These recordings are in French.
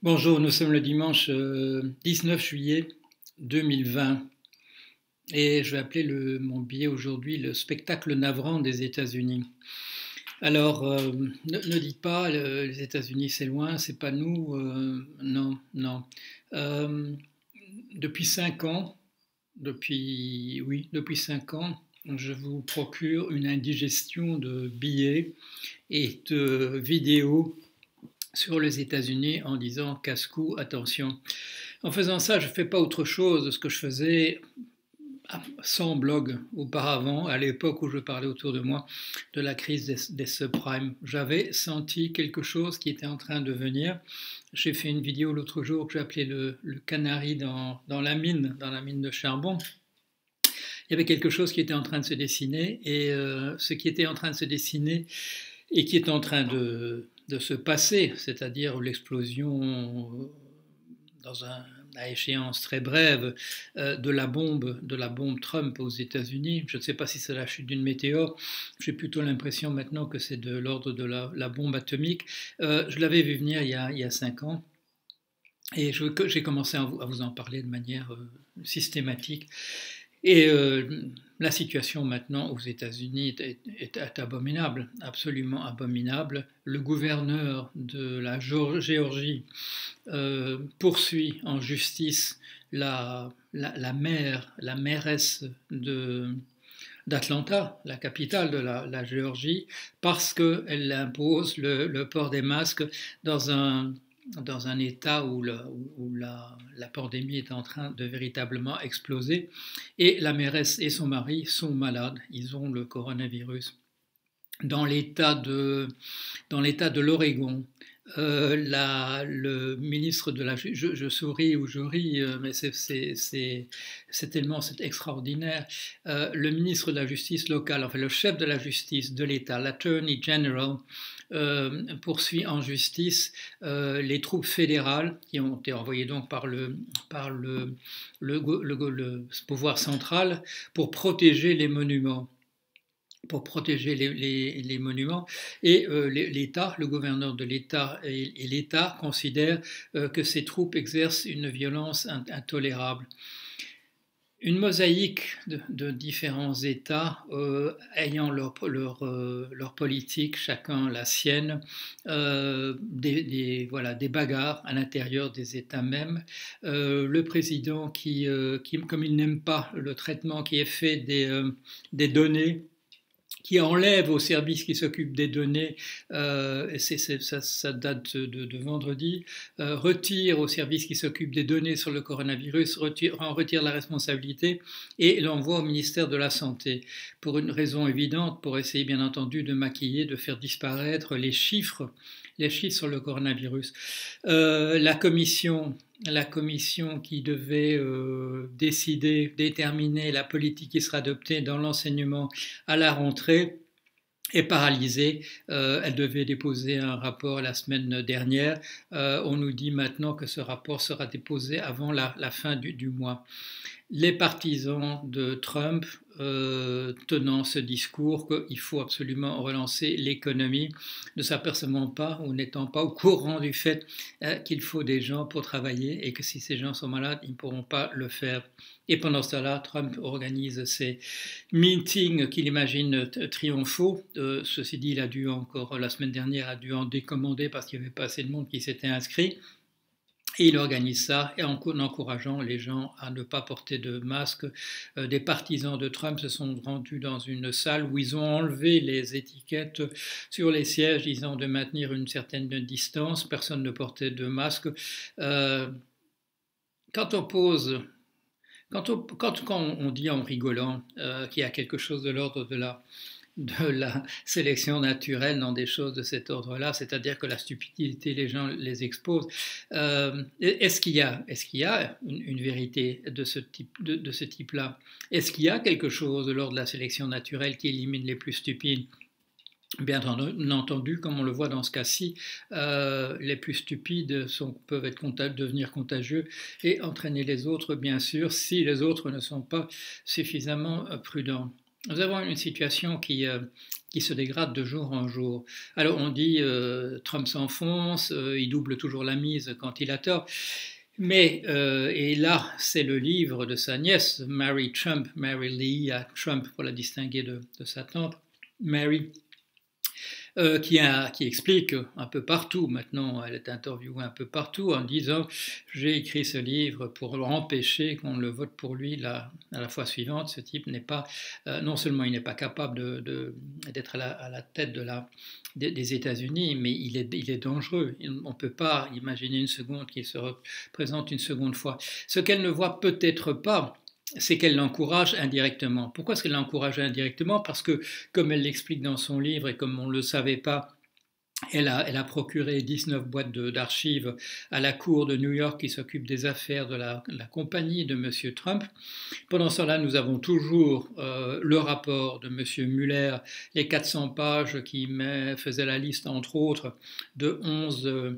Bonjour, nous sommes le dimanche 19 juillet 2020 et je vais appeler mon billet aujourd'hui le spectacle navrant des États-Unis. Alors, ne dites pas les États-Unis c'est loin, c'est pas nous, non, non. Euh, Depuis 5 ans, depuis 5 ans, je vous procure une indigestion de billets et de vidéos sur les États-Unis en disant casse-cou, attention. En faisant ça, je ne fais pas autre chose de ce que je faisais sans blog auparavant, à l'époque où je parlais autour de moi de la crise des subprimes. J'avais senti quelque chose qui était en train de venir. J'ai fait une vidéo l'autre jour que j'ai appelée le canari dans la mine de charbon. Il y avait quelque chose qui était en train de se dessiner et ce qui était en train de se dessiner et qui est en train de se passer, c'est-à-dire l'explosion à échéance très brève de la bombe Trump aux États-Unis. Je ne sais pas si c'est la chute d'une météore. J'ai plutôt l'impression maintenant que c'est de l'ordre de la bombe atomique. Je l'avais vu venir il y a 5 ans. Et j'ai commencé à vous en parler de manière systématique. Et la situation maintenant aux États-Unis est abominable, absolument abominable. Le gouverneur de la Géorgie poursuit en justice la mairesse d'Atlanta, la capitale de la Géorgie, parce qu'elle impose le port des masques dans un état où la pandémie est en train de véritablement exploser. Et la mairesse et son mari sont malades, ils ont le coronavirus. Dans l'état de l'Oregon, le ministre de la je souris ou je ris, mais c'est extraordinaire. Le ministre de la justice locale, enfin le chef de la justice de l'État, l'Attorney General, poursuit en justice les troupes fédérales qui ont été envoyées donc par le pouvoir central pour protéger les monuments. Les monuments. Et l'État, le gouverneur de l'État et l'État considèrent que ces troupes exercent une violence intolérable. Une mosaïque de différents États ayant leur politique, chacun la sienne, des bagarres à l'intérieur des États mêmes. Le président qui, comme il n'aime pas le traitement qui est fait des données, qui enlève au service qui s'occupe des données, ça date de vendredi, retire au service qui s'occupe des données sur le coronavirus, en retire la responsabilité et l'envoie au ministère de la Santé. Pour une raison évidente, pour essayer bien entendu de maquiller, de faire disparaître les chiffres sur le coronavirus. La commission qui devait déterminer la politique qui sera adoptée dans l'enseignement à la rentrée est paralysée. Elle devait déposer un rapport la semaine dernière. On nous dit maintenant que ce rapport sera déposé avant la fin du mois. Les partisans de Trump tenant ce discours qu'il faut absolument relancer l'économie, ne s'apercevant pas ou n'étant pas au courant du fait qu'il faut des gens pour travailler et que si ces gens sont malades, ils ne pourront pas le faire. Et pendant ce temps-là, Trump organise ses meetings qu'il imagine triomphaux. Ceci dit, il a dû encore, la semaine dernière, a dû en décommander parce qu'il n'y avait pas assez de monde qui s'était inscrit. Et il organise ça en encourageant les gens à ne pas porter de masque. Des partisans de Trump se sont rendus dans une salle où ils ont enlevé les étiquettes sur les sièges disant de maintenir une certaine distance. Personne ne portait de masque. Quand on dit en rigolant qu'il y a quelque chose de l'ordre de la sélection naturelle dans des choses de cet ordre-là, c'est-à-dire que la stupidité, les gens les exposent. Est-ce qu'il y a une vérité de ce type-là? Est-ce qu'il y a quelque chose de l'ordre de la sélection naturelle qui élimine les plus stupides? Bien entendu, comme on le voit dans ce cas-ci, les plus stupides peuvent devenir contagieux et entraîner les autres, bien sûr, si les autres ne sont pas suffisamment prudents. nous avons une situation qui se dégrade de jour en jour. Alors on dit Trump s'enfonce, il double toujours la mise quand il a tort. Mais, et là, c'est le livre de sa nièce, Mary Trump, Mary Lee Trump, pour la distinguer de sa tante, Mary, qui explique un peu partout, maintenant elle est interviewée un peu partout en disant j'ai écrit ce livre pour empêcher qu'on le vote pour lui à la fois suivante. Ce type n'est pas, non seulement il n'est pas capable d'être à la tête des États-Unis, mais il est dangereux. On ne peut pas imaginer une seconde qu'il se représente une seconde fois. Ce qu'elle ne voit peut-être pas, c'est qu'elle l'encourage indirectement. Pourquoi est-ce qu'elle l'encourage indirectement? Parce que, comme elle l'explique dans son livre, et comme on ne le savait pas, elle a procuré 19 boîtes d'archives à la Cour de New York qui s'occupe des affaires de la compagnie de M. Trump. Pendant ce temps-là, nous avons toujours le rapport de M. Mueller, les 400 pages qui faisaient la liste, entre autres, de 11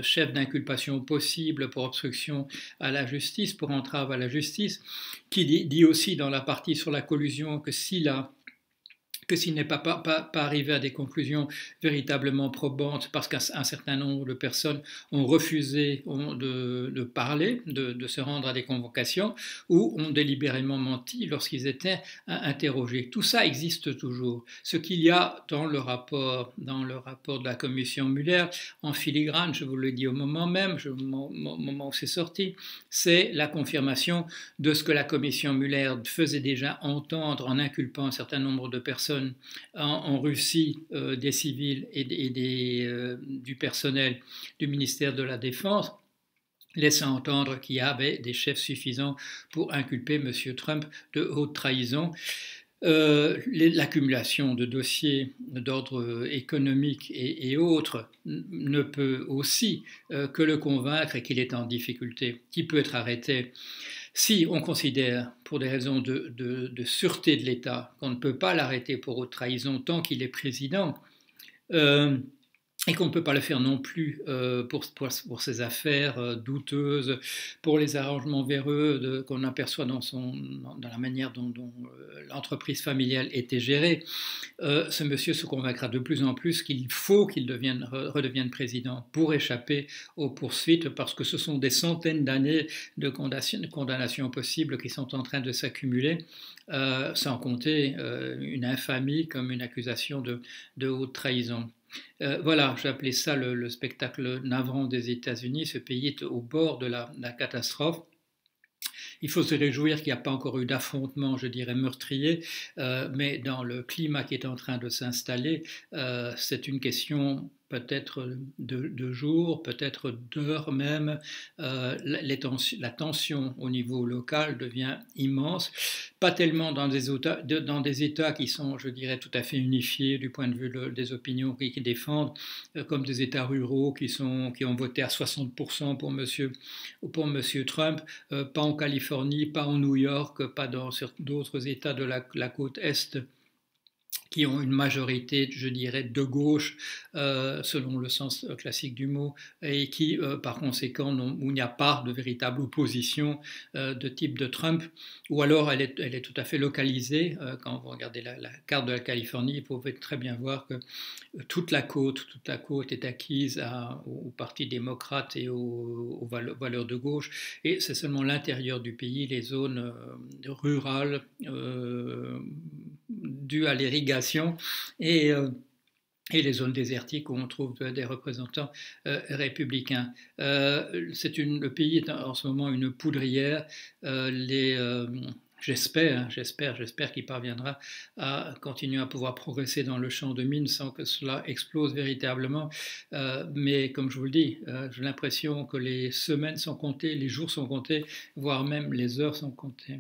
chefs d'inculpation possibles pour obstruction à la justice, pour entrave à la justice, qui dit aussi dans la partie sur la collusion que s'il n'est pas arrivé à des conclusions véritablement probantes parce qu'un certain nombre de personnes ont refusé de parler, de se rendre à des convocations, ou ont délibérément menti lorsqu'ils étaient interrogés. Tout ça existe toujours. Ce qu'il y a dans le rapport de la commission Mueller, en filigrane, je vous le dis au moment même, au moment où c'est sorti, c'est la confirmation de ce que la commission Mueller faisait déjà entendre en inculpant un certain nombre de personnes en Russie, des civils et du personnel du ministère de la Défense, laissant entendre qu'il y avait des chefs suffisants pour inculper M. Trump de haute trahison. L'accumulation de dossiers d'ordre économique et autres ne peut aussi que le convaincre qu'il est en difficulté, qu'il peut être arrêté. Si on considère, pour des raisons de sûreté de l'État, qu'on ne peut pas l'arrêter pour haute trahison tant qu'il est président, et qu'on ne peut pas le faire non plus pour ses affaires douteuses, pour les arrangements véreux qu'on aperçoit dans la manière dont l'entreprise familiale était gérée, ce monsieur se convaincra de plus en plus qu'il faut qu'il redevienne président pour échapper aux poursuites, parce que ce sont des centaines d'années de condamnations possibles qui sont en train de s'accumuler, sans compter une infamie comme une accusation de haute trahison. Voilà, j'ai appelé ça le spectacle navrant des États-Unis. Ce pays est au bord de la catastrophe. Il faut se réjouir qu'il n'y a pas encore eu d'affrontement, je dirais, meurtrier, mais dans le climat qui est en train de s'installer, c'est une question peut-être de jours, peut-être d'heures même. La tension au niveau local devient immense, pas tellement dans des États qui sont, je dirais, tout à fait unifiés du point de vue des opinions qui défendent, comme des États ruraux qui ont voté à 60% pour monsieur Trump, pas en Californie, pas en New York, pas dans d'autres États de la côte Est qui ont une majorité, je dirais, de gauche, selon le sens classique du mot, et qui, par conséquent, où il n'y a pas de véritable opposition de type de Trump, ou alors elle est tout à fait localisée. Quand vous regardez la carte de la Californie, vous pouvez très bien voir que toute la côte est acquise au Parti démocrate et aux valeurs de gauche, et c'est seulement l'intérieur du pays, les zones rurales, dues à l'irrigation et les zones désertiques où on trouve des représentants républicains. Le pays est en ce moment une poudrière. J'espère qu'il parviendra à continuer à pouvoir progresser dans le champ de mines sans que cela explose véritablement. Mais comme je vous le dis, j'ai l'impression que les semaines sont comptées, les jours sont comptés, voire même les heures sont comptées.